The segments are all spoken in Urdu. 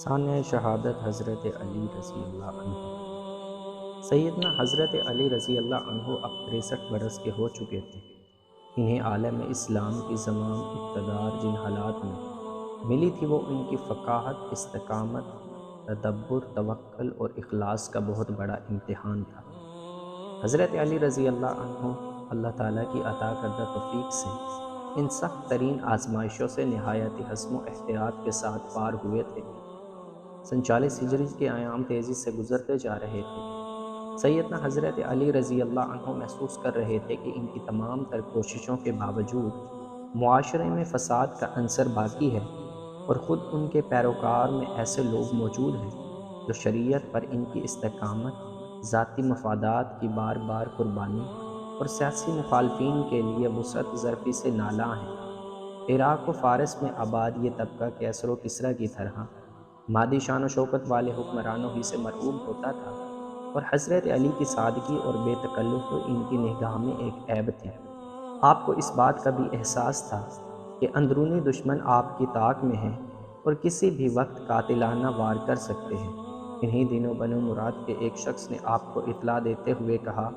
ثانیہ شہادت حضرت علی رضی اللہ عنہ۔ سیدنا حضرت علی رضی اللہ عنہ اب 63 برس کے ہو چکے تھے۔ انہیں عالم اسلام کی تمام اقتدار جن حالات میں ملی تھی وہ ان کی فقاہت، استقامت، تدبر، توکل اور اخلاص کا بہت بڑا امتحان تھا۔ حضرت علی رضی اللہ عنہ اللہ تعالیٰ کی عطا کردہ توفیق سے ان سخت ترین آزمائشوں سے نہایت حزم و احتیاط کے ساتھ پار ہوئے تھے۔ 47 ہجری کے ایام تیزی سے گزرتے جا رہے تھے۔ سیدنا حضرت علی رضی اللہ عنہ محسوس کر رہے تھے کہ ان کی تمام تر کوششوں کے باوجود معاشرے میں فساد کا عنصر باقی ہے، اور خود ان کے پیروکار میں ایسے لوگ موجود ہیں جو شریعت پر ان کی استقامت، ذاتی مفادات کی بار بار قربانی اور سیاسی مخالفین کے لیے وسعت ظرفی سے نالاں ہیں۔ عراق و فارس میں آباد یہ طبقہ کیسر و کسریٰ کی طرح مادی شان و شوکت والے حکمرانوں ہی سے مرعوب ہوتا تھا، اور حضرت علی کی سادگی اور بے تکلف ان کی نگاہ میں ایک عیب تھی۔ آپ کو اس بات کا بھی احساس تھا کہ اندرونی دشمن آپ کی طاق میں ہیں اور کسی بھی وقت قاتلانہ وار کر سکتے ہیں۔ انہی دنوں بنو مراد کے ایک شخص نے آپ کو اطلاع دیتے ہوئے کہا،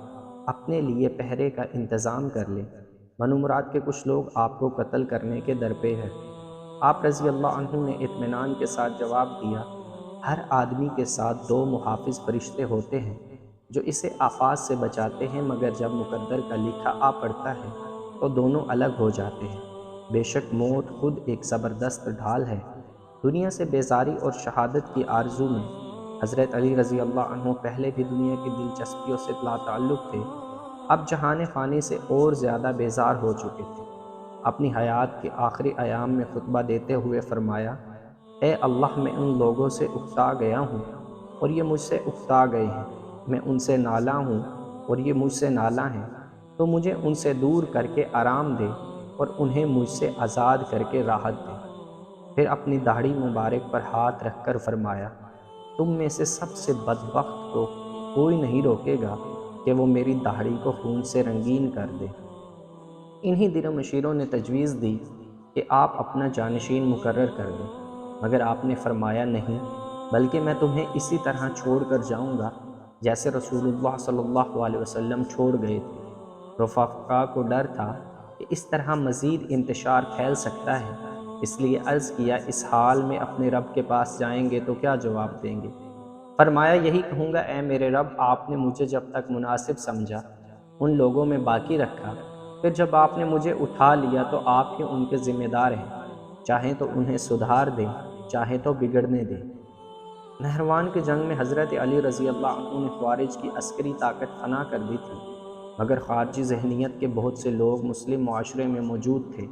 اپنے لیے پہرے کا انتظام کر لیں، بنو مراد کے کچھ لوگ آپ کو قتل کرنے کے درپے ہیں۔ آپ رضی اللہ عنہ نے اطمینان کے ساتھ جواب دیا، ہر آدمی کے ساتھ 2 محافظ فرشتے ہوتے ہیں جو اسے آفات سے بچاتے ہیں، مگر جب مقدر کا لکھا آ پڑتا ہے تو دونوں الگ ہو جاتے ہیں۔ بے شک موت خود ایک زبردست ڈھال ہے۔ دنیا سے بیزاری اور شہادت کی آرزو میں حضرت علی رضی اللہ عنہ پہلے بھی دنیا کی دلچسپیوں سے لا تعلق تھے، اب جہان فانی سے اور زیادہ بیزار ہو چکے تھے۔ اپنی حیات کے آخری ایام میں خطبہ دیتے ہوئے فرمایا، اے اللہ، میں ان لوگوں سے اکتا گیا ہوں اور یہ مجھ سے اکتا گئے ہیں، میں ان سے نالاں ہوں اور یہ مجھ سے نالاں ہیں، تو مجھے ان سے دور کر کے آرام دے اور انہیں مجھ سے آزاد کر کے راحت دے۔ پھر اپنی داڑھی مبارک پر ہاتھ رکھ کر فرمایا، تم میں سے سب سے بدبخت کو کوئی نہیں روکے گا کہ وہ میری داڑھی کو خون سے رنگین کر دے۔ انہی دنوں مشیروں نے تجویز دی کہ آپ اپنا جانشین مقرر کر دیں، مگر آپ نے فرمایا، نہیں، بلکہ میں تمہیں اسی طرح چھوڑ کر جاؤں گا جیسے رسول اللہ صلی اللہ علیہ وسلم چھوڑ گئے تھے۔ رفقا کو ڈر تھا کہ اس طرح مزید انتشار پھیل سکتا ہے، اس لیے عرض کیا، اس حال میں اپنے رب کے پاس جائیں گے تو کیا جواب دیں گے؟ فرمایا، یہی کہوں گا، اے میرے رب، آپ نے مجھے جب تک مناسب سمجھا ان لوگوں میں باقی رکھا، پھر جب آپ نے مجھے اٹھا لیا تو آپ ہی ان کے ذمہ دار ہیں، چاہیں تو انہیں سدھار دیں، چاہیں تو بگڑنے دیں۔ نہروان کی جنگ میں حضرت علی رضی اللہ عنہ نے خوارج کی عسکری طاقت فنا کر دی تھی، مگر خارجی ذہنیت کے بہت سے لوگ مسلم معاشرے میں موجود تھے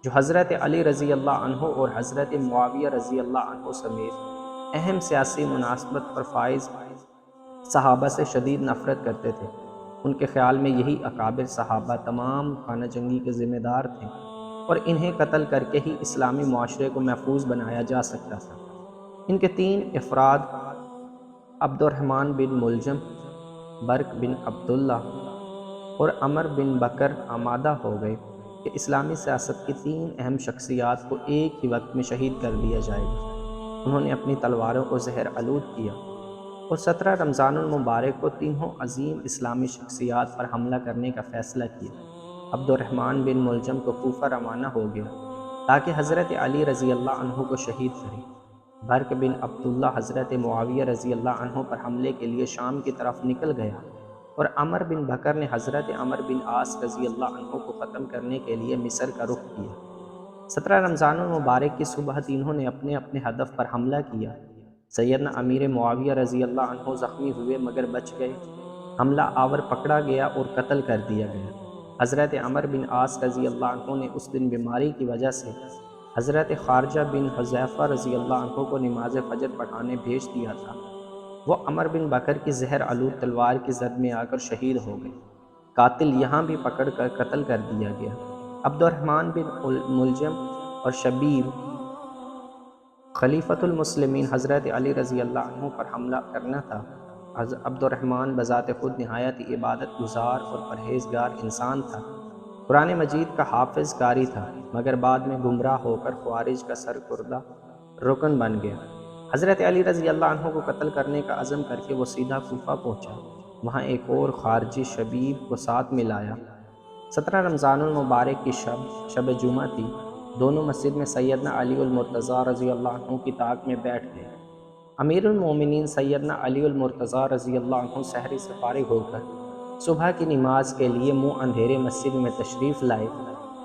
جو حضرت علی رضی اللہ عنہ اور حضرت معاویہ رضی اللہ عنہ سمیت اہم سیاسی مناسبت پر فائز صحابہ سے شدید نفرت کرتے تھے۔ ان کے خیال میں یہی اکابر صحابہ تمام خانہ جنگی کے ذمہ دار تھے اور انہیں قتل کر کے ہی اسلامی معاشرے کو محفوظ بنایا جا سکتا تھا۔ ان کے 3 افراد عبد الرحمن بن ملجم، برق بن عبداللہ اور عمر بن بکر آمادہ ہو گئے کہ اسلامی سیاست کی 3 اہم شخصیات کو ایک ہی وقت میں شہید کر دیا جائے گا۔ انہوں نے اپنی تلواروں کو زہر آلود کیا اور 17 رمضان المبارک کو تینوں عظیم اسلامی شخصیات پر حملہ کرنے کا فیصلہ کیا۔ عبد الرحمن بن ملجم کو کوفہ روانہ ہو گیا تاکہ حضرت علی رضی اللہ عنہ کو شہید کرے۔ برق بن عبداللہ حضرت معاویہ رضی اللہ عنہ پر حملے کے لیے شام کی طرف نکل گیا، اور عمر بن بکر نے حضرت عمر بن عاص رضی اللہ عنہ کو ختم کرنے کے لیے مصر کا رخ کیا۔ 17 رمضان المبارک کی صبح تینوں نے اپنے اپنے ہدف پر حملہ کیا۔ سیدنا امیر معاویہ رضی اللہ عنہ زخمی ہوئے مگر بچ گئے، حملہ آور پکڑا گیا اور قتل کر دیا گیا۔ حضرت عمر بن عاص رضی اللہ عنہ نے اس دن بیماری کی وجہ سے حضرت خارجہ بن حذیفہ رضی اللہ عنہ کو نماز فجر پڑھانے بھیج دیا تھا۔ وہ عمر بن بکر کی زہر آلود تلوار کی زد میں آ کر شہید ہو گئے۔ قاتل یہاں بھی پکڑ کر قتل کر دیا گیا۔ عبد الرحمن بن ملجم اور شبیر خلیفۃ المسلمین حضرت علی رضی اللہ عنہ پر حملہ کرنا تھا۔ عبد الرحمن بذات خود نہایت عبادت گزار اور پرہیزگار انسان تھا، قرآن مجید کا حافظ قاری تھا، مگر بعد میں گمراہ ہو کر خوارج کا سرکردہ رکن بن گیا۔ حضرت علی رضی اللہ عنہ کو قتل کرنے کا عزم کر کے وہ سیدھا کوفہ پہنچا، وہاں ایک اور خارجی شبیب کو ساتھ ملایا۔ 17 رمضان المبارک کی شب جمعہ تھی، دونوں مسجد میں سیدنا علی المرتضیٰ رضی اللہ عنہ کی طاق میں بیٹھ گئے۔ امیر المومنین سیدنا علی المرتضیٰ رضی اللہ عنہ سحری سے فارغ ہو کر صبح کی نماز کے لیے منہ اندھیرے مسجد میں تشریف لائے۔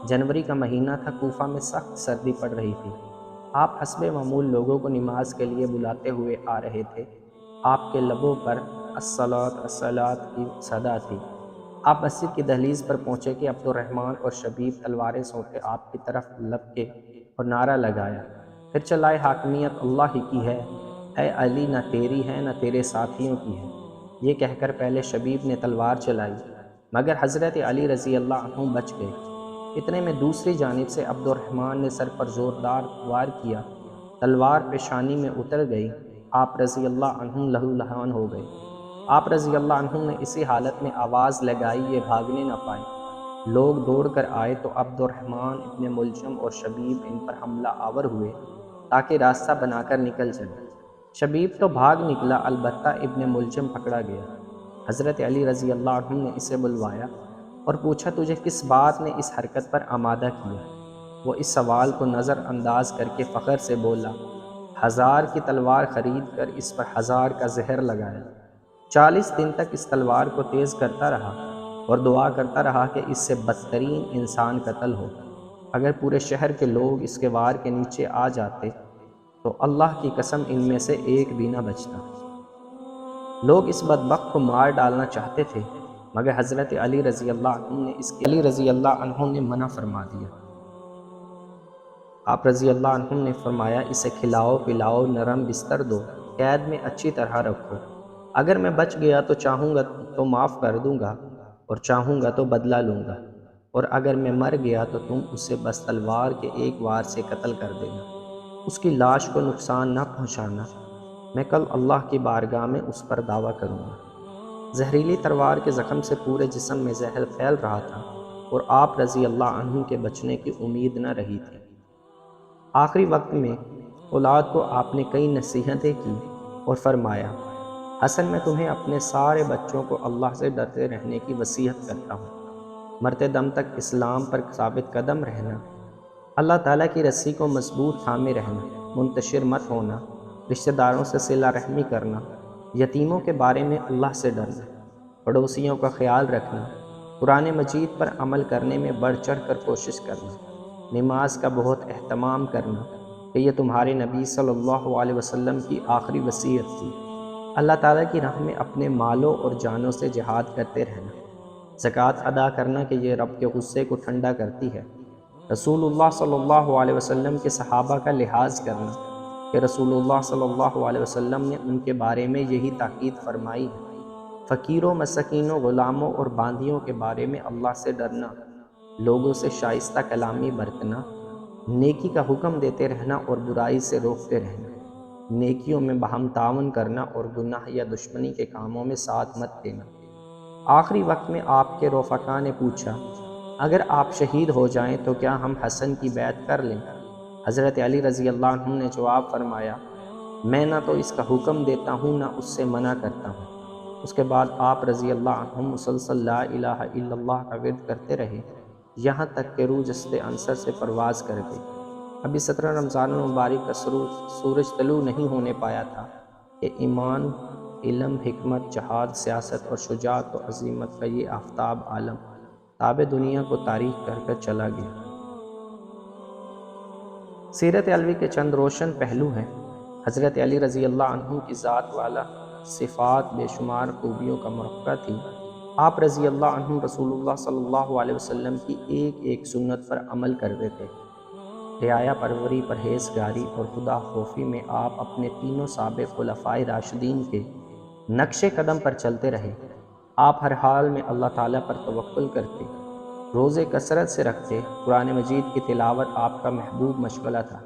جنوری کا مہینہ تھا، کوفہ میں سخت سردی پڑ رہی تھی۔ آپ حسب معمول لوگوں کو نماز کے لیے بلاتے ہوئے آ رہے تھے۔ آپ کے لبوں پر الصلاۃ الصلاۃ کی صدا تھی۔ آپ مسجد کی دہلیز پر پہنچے کہ عبد الرحمن اور شبیب تلواریں سونپے آپ کی طرف لپکے اور نعرہ لگایا، پھر چلائے حاکمیت اللہ ہی کی ہے، اے علی نہ تیری ہے نہ تیرے ساتھیوں کی ہے۔ یہ کہہ کر پہلے شبیب نے تلوار چلائی، مگر حضرت علی رضی اللہ عنہ بچ گئے۔ اتنے میں دوسری جانب سے عبد الرحمن نے سر پر زوردار وار کیا، تلوار پیشانی میں اتر گئی۔ آپ رضی اللہ عنہ لہو لہان ہو گئے۔ آپ رضی اللہ عنہ نے اسی حالت میں آواز لگائی، یہ بھاگنے نہ پائے۔ لوگ دوڑ کر آئے تو عبد الرحمن ابن ملجم اور شبیب ان پر حملہ آور ہوئے تاکہ راستہ بنا کر نکل چلے۔ شبیب تو بھاگ نکلا، البتہ ابن ملجم پکڑا گیا۔ حضرت علی رضی اللہ عنہ نے اسے بلوایا اور پوچھا، تجھے کس بات نے اس حرکت پر آمادہ کیا؟ وہ اس سوال کو نظر انداز کر کے فخر سے بولا، 1000 کی تلوار خرید کر اس پر 1000 کا زہر لگایا۔ 40 دن تک اس تلوار کو تیز کرتا رہا اور دعا کرتا رہا کہ اس سے بدترین انسان قتل ہو۔ اگر پورے شہر کے لوگ اس کے وار کے نیچے آ جاتے تو اللہ کی قسم ان میں سے ایک بھی نہ بچتا۔ لوگ اس بدبخت کو مار ڈالنا چاہتے تھے، مگر حضرت علی رضی اللہ عنہ نے منع فرما دیا۔ آپ رضی اللہ عنہ نے فرمایا، اسے کھلاؤ پلاؤ، نرم بستر دو، قید میں اچھی طرح رکھو۔ اگر میں بچ گیا تو چاہوں گا تو معاف کر دوں گا اور چاہوں گا تو بدلہ لوں گا، اور اگر میں مر گیا تو تم اسے بس تلوار کے ایک وار سے قتل کر دینا، اس کی لاش کو نقصان نہ پہنچانا۔ میں کل اللہ کی بارگاہ میں اس پر دعویٰ کروں گا۔ زہریلی تلوار کے زخم سے پورے جسم میں زہر پھیل رہا تھا اور آپ رضی اللہ عنہ کے بچنے کی امید نہ رہی تھی۔ آخری وقت میں اولاد کو آپ نے کئی نصیحتیں کی اور فرمایا، حسن میں تمہیں اپنے سارے بچوں کو اللہ سے ڈرتے رہنے کی وصیت کرتا ہوں۔ مرتے دم تک اسلام پر ثابت قدم رہنا، اللہ تعالیٰ کی رسی کو مضبوط تھامے رہنا، منتشر مت ہونا، رشتہ داروں سے صلہ رحمی کرنا، یتیموں کے بارے میں اللہ سے ڈرنا، پڑوسیوں کا خیال رکھنا، قرآن مجید پر عمل کرنے میں بڑھ چڑھ کر کوشش کرنا، نماز کا بہت اہتمام کرنا کہ یہ تمہارے نبی صلی اللہ علیہ وسلم کی آخری وصیت تھی۔ اللہ تعالیٰ کی راہ میں اپنے مالوں اور جانوں سے جہاد کرتے رہنا، زکوٰۃ ادا کرنا کہ یہ رب کے غصے کو ٹھنڈا کرتی ہے، رسول اللہ صلی اللہ علیہ وسلم کے صحابہ کا لحاظ کرنا کہ رسول اللہ صلی اللہ علیہ وسلم نے ان کے بارے میں یہی تاکید فرمائی ہے، فقیروں، مسکینوں، غلاموں اور باندیوں کے بارے میں اللہ سے ڈرنا، لوگوں سے شائستہ کلامی برتنا، نیکی کا حکم دیتے رہنا اور برائی سے روکتے رہنا، نیکیوں میں باہم تعاون کرنا اور گناہ یا دشمنی کے کاموں میں ساتھ مت دینا۔ آخری وقت میں آپ کے رفقا نے پوچھا، اگر آپ شہید ہو جائیں تو کیا ہم حسن کی بیعت کر لیں؟ حضرت علی رضی اللہ عنہ نے جواب فرمایا، میں نہ تو اس کا حکم دیتا ہوں نہ اس سے منع کرتا ہوں۔ اس کے بعد آپ رضی اللہ عنہ مسلسل لا الہ الا اللہ کا ورد کرتے رہے، یہاں تک کہ روح جسد عنصر سے پرواز کر گئی۔ ابھی 17 رمضان المبارک کا سورج طلوع نہیں ہونے پایا تھا کہ ایمان، علم، حکمت، جہاد، سیاست اور شجاعت و عزیمت کا یہ آفتاب عالم تاب دنیا کو تاریک کر کر چلا گیا۔ سیرت علوی کے چند روشن پہلو ہیں۔ حضرت علی رضی اللہ عنہ کی ذات والا صفات بے شمار خوبیوں کا مرقع تھی۔ آپ رضی اللہ عنہ رسول اللہ صلی اللہ علیہ وسلم کی ایک ایک سنت پر عمل کرتے تھے۔ رعایا پروری، پرہیزگاری اور خدا خوفی میں آپ اپنے تینوں سابق خلفائے راشدین کے نقش قدم پر چلتے رہے۔ آپ ہر حال میں اللہ تعالیٰ پر توکل کرتے، روزے کثرت سے رکھتے، قرآن مجید کی تلاوت آپ کا محبوب مشغلہ تھا۔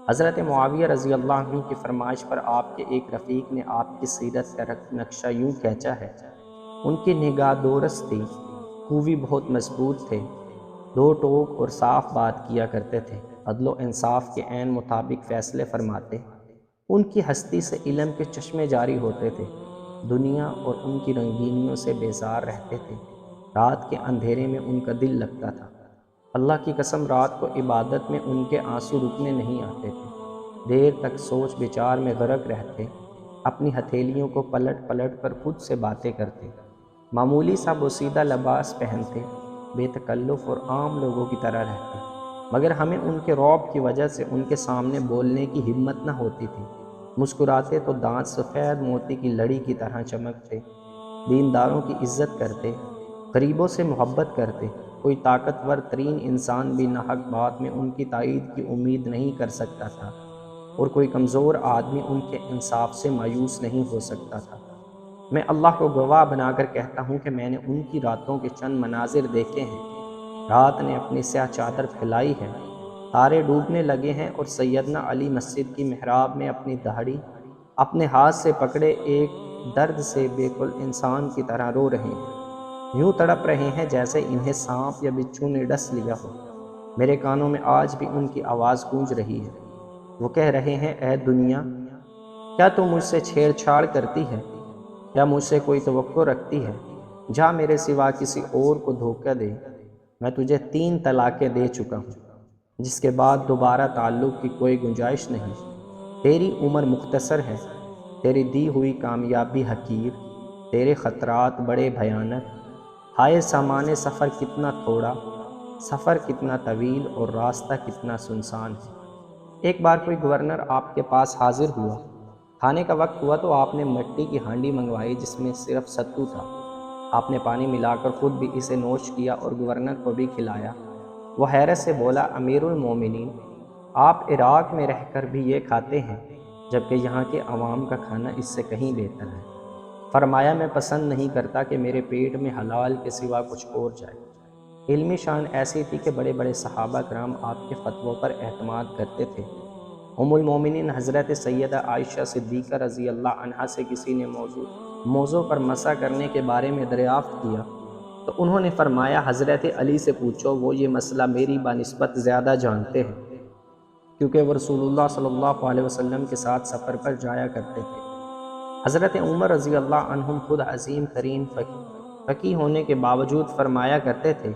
حضرت معاویہ رضی اللہ عنہ کی فرمائش پر آپ کے ایک رفیق نے آپ کی سیرت کا نقشہ یوں کھینچا ہے، ان کی نگاہ دورست تھی، خوبی بہت مضبوط تھے، دو ٹوک اور صاف بات کیا کرتے تھے، عدل و انصاف کے عین مطابق فیصلے فرماتے، ان کی ہستی سے علم کے چشمے جاری ہوتے تھے، دنیا اور ان کی رنگینیوں سے بیزار رہتے تھے، رات کے اندھیرے میں ان کا دل لگتا تھا۔ اللہ کی قسم، رات کو عبادت میں ان کے آنسو رکنے نہیں آتے تھے، دیر تک سوچ بچار میں غرق رہتے، اپنی ہتھیلیوں کو پلٹ پلٹ کر خود سے باتیں کرتے، معمولی سا بوسیدہ لباس پہنتے، بے تکلف اور عام لوگوں کی طرح رہتے، مگر ہمیں ان کے رعب کی وجہ سے ان کے سامنے بولنے کی ہمت نہ ہوتی تھی۔ مسکراتے تو دانت سفید موتی کی لڑی کی طرح چمکتے، دینداروں کی عزت کرتے، غریبوں سے محبت کرتے، کوئی طاقتور ترین انسان بھی ناحق بات میں ان کی تائید کی امید نہیں کر سکتا تھا، اور کوئی کمزور آدمی ان کے انصاف سے مایوس نہیں ہو سکتا تھا۔ میں اللہ کو گواہ بنا کر کہتا ہوں کہ میں نے ان کی راتوں کے چند مناظر دیکھے ہیں۔ رات نے اپنی سیاہ چادر پھیلائی ہے، تارے ڈوبنے لگے ہیں، اور سیدنا علی مسجد کی محراب میں اپنی داڑھی اپنے ہاتھ سے پکڑے ایک درد سے بیکل انسان کی طرح رو رہے ہیں، یوں تڑپ رہے ہیں جیسے انہیں سانپ یا بچھو نے ڈس لیا ہو۔ میرے کانوں میں آج بھی ان کی آواز گونج رہی ہے۔ وہ کہہ رہے ہیں، اے دنیا، کیا تو مجھ سے چھیڑ چھاڑ کرتی ہے؟ کیا مجھ سے کوئی توقع رکھتی ہے؟ جا میرے سوا کسی اور کو دھوکہ دے، میں تجھے 3 طلاقیں دے چکا ہوں، جس کے بعد دوبارہ تعلق کی کوئی گنجائش نہیں۔ تیری عمر مختصر ہے، تیری دی ہوئی کامیابی حقیر، تیرے خطرات بڑے بھیانک۔ ہائے سامان سفر کتنا تھوڑا، سفر کتنا طویل اور راستہ کتنا سنسان ہے۔ ایک بار کوئی گورنر آپ کے پاس حاضر ہوا، کھانے کا وقت ہوا تو آپ نے مٹی کی ہانڈی منگوائی جس میں صرف ستو تھا۔ آپ نے پانی ملا کر خود بھی اسے نوش کیا اور گورنر کو بھی کھلایا۔ وہ حیرت سے بولا، امیر المومنین، آپ عراق میں رہ کر بھی یہ کھاتے ہیں، جبکہ یہاں کے عوام کا کھانا اس سے کہیں بہتر ہے۔ فرمایا، میں پسند نہیں کرتا کہ میرے پیٹ میں حلال کے سوا کچھ اور جائے۔ علمی شان ایسی تھی کہ بڑے بڑے صحابہ کرام آپ کے فتووں پر اعتماد کرتے تھے۔ ام المومنین حضرت سیدہ عائشہ صدیقہ رضی اللہ عنہا سے کسی نے موضوع پر مسح کرنے کے بارے میں دریافت کیا تو انہوں نے فرمایا، حضرت علی سے پوچھو، وہ یہ مسئلہ میری بنسبت زیادہ جانتے ہیں، کیونکہ وہ رسول اللہ صلی اللہ علیہ وسلم کے ساتھ سفر پر جایا کرتے تھے۔ حضرت عمر رضی اللہ عنہم خود عظیم ترین فقیہ ہونے کے باوجود فرمایا کرتے تھے،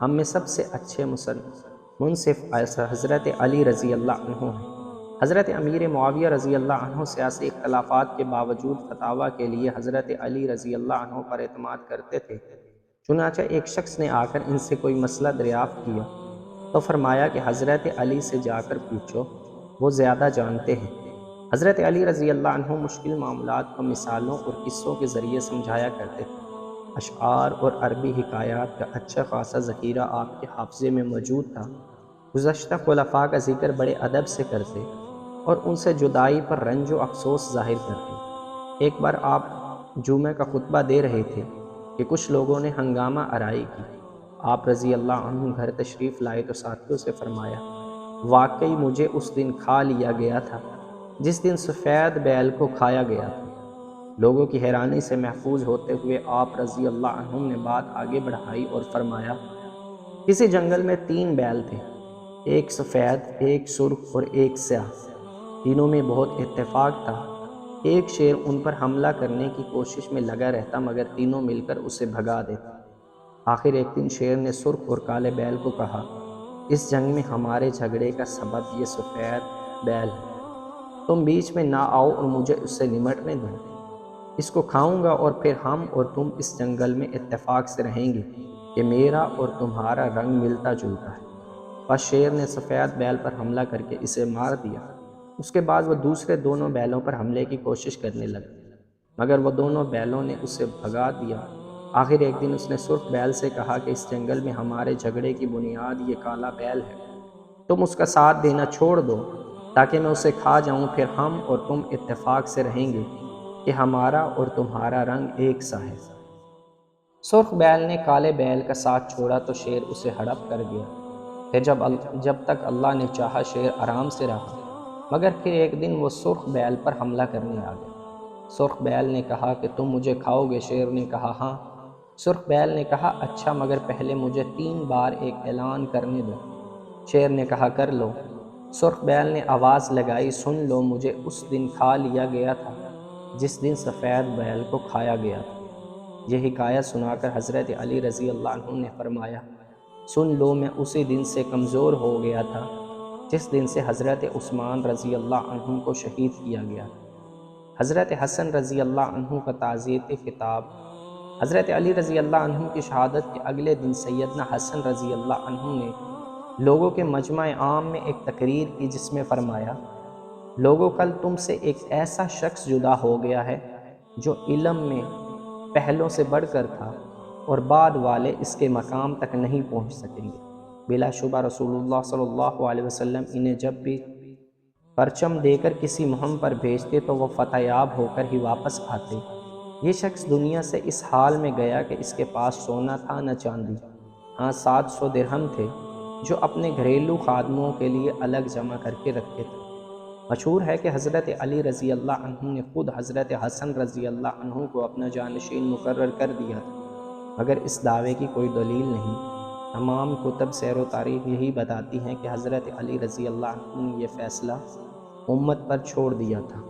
ہم میں سب سے اچھے منصف حضرت علی رضی اللہ عنہ ہیں۔ حضرت امیر معاویہ رضی اللہ عنہ سیاسی اختلافات کے باوجود فتاویٰ کے لیے حضرت علی رضی اللہ عنہ پر اعتماد کرتے تھے۔ چنانچہ ایک شخص نے آ کر ان سے کوئی مسئلہ دریافت کیا تو فرمایا کہ حضرت علی سے جا کر پوچھو، وہ زیادہ جانتے ہیں۔ حضرت علی رضی اللہ عنہ مشکل معاملات کو مثالوں اور قصوں کے ذریعے سمجھایا کرتے تھے۔ اشعار اور عربی حکایات کا اچھا خاصا ذخیرہ آپ کے حافظے میں موجود تھا۔ گزشتہ خلفاء کا ذکر بڑے ادب سے کرتے اور ان سے جدائی پر رنج و افسوس ظاہر کرتے۔ ایک بار آپ جمعہ کا خطبہ دے رہے تھے کہ کچھ لوگوں نے ہنگامہ آرائی کی۔ آپ رضی اللہ عنہ گھر تشریف لائے تو ساتھیوں سے فرمایا، واقعی مجھے اس دن کھا لیا گیا تھا جس دن سفید بیل کو کھایا گیا تھا۔ لوگوں کی حیرانی سے محفوظ ہوتے ہوئے آپ رضی اللہ عنہ نے بات آگے بڑھائی اور فرمایا، کسی جنگل میں 3 بیل تھے، ایک سفید، ایک سرخ اور ایک سیاہ۔ تینوں میں بہت اتفاق تھا۔ ایک شیر ان پر حملہ کرنے کی کوشش میں لگا رہتا مگر تینوں مل کر اسے بھگا دیتے۔ آخر ایک دن شیر نے سرخ اور کالے بیل کو کہا، اس جنگ میں ہمارے جھگڑے کا سبب یہ سفید بیل ہے، تم بیچ میں نہ آؤ اور مجھے اس سے نمٹنے دو، اس کو کھاؤں گا اور پھر ہم اور تم اس جنگل میں اتفاق سے رہیں گے کہ میرا اور تمہارا رنگ ملتا جلتا ہے۔ بس شیر نے سفید بیل پر حملہ کر کے اسے مار دیا۔ اس کے بعد وہ دوسرے دونوں بیلوں پر حملے کی کوشش کرنے لگا مگر وہ دونوں بیلوں نے اسے بھگا دیا۔ آخر ایک دن اس نے سرخ بیل سے کہا کہ اس جنگل میں ہمارے جھگڑے کی بنیاد یہ کالا بیل ہے، تم اس کا ساتھ دینا چھوڑ دو تاکہ میں اسے کھا جاؤں، پھر ہم اور تم اتفاق سے رہیں گے کہ ہمارا اور تمہارا رنگ ایک سا ہے۔ سرخ بیل نے کالے بیل کا ساتھ چھوڑا تو شیر اسے ہڑپ کر گیا۔ پھر جب تک اللہ نے چاہا شیر آرام سے رہا، مگر پھر ایک دن وہ سرخ بیل پر حملہ کرنے آ گیا۔ سرخ بیل نے کہا کہ تم مجھے کھاؤ گے؟ شیر نے کہا ہاں۔ سرخ بیل نے کہا اچھا، مگر پہلے مجھے 3 بار ایک اعلان کرنے دو۔ شیر نے کہا کر لو۔ سرخ بیل نے آواز لگائی، سن لو، مجھے اس دن کھا لیا گیا تھا جس دن سفید بیل کو کھایا گیا تھا۔ یہ حکایت سنا کر حضرت علی رضی اللہ عنہ نے فرمایا، سن لو، میں اسی دن سے کمزور ہو گیا تھا جس دن سے حضرت عثمان رضی اللہ عنہ کو شہید کیا گیا۔ حضرت حسن رضی اللہ عنہ کا تعزیتی خطاب۔ حضرت علی رضی اللہ عنہ کی شہادت کے اگلے دن سیدنا حسن رضی اللہ عنہ نے لوگوں کے مجمع عام میں ایک تقریر کی جس میں فرمایا، لوگوں، کل تم سے ایک ایسا شخص جدا ہو گیا ہے جو علم میں پہلوں سے بڑھ کر تھا اور بعد والے اس کے مقام تک نہیں پہنچ سکیں گے۔ بلا شبہ رسول اللہ صلی اللہ علیہ وسلم انہیں جب بھی پرچم دے کر کسی مہم پر بھیجتے تو وہ فتح یاب ہو کر ہی واپس آتے۔ یہ شخص دنیا سے اس حال میں گیا کہ اس کے پاس سونا تھا نہ چاندی، ہاں 700 درہم تھے جو اپنے گھریلو خادموں کے لیے الگ جمع کر کے رکھے تھے۔ مشہور ہے کہ حضرت علی رضی اللہ عنہ نے خود حضرت حسن رضی اللہ عنہ کو اپنا جانشین مقرر کر دیا تھا، مگر اس دعوے کی کوئی دلیل نہیں۔ تمام کتب سیر و تاریخ یہی بتاتی ہیں کہ حضرت علی رضی اللہ عنہ نے یہ فیصلہ امت پر چھوڑ دیا تھا۔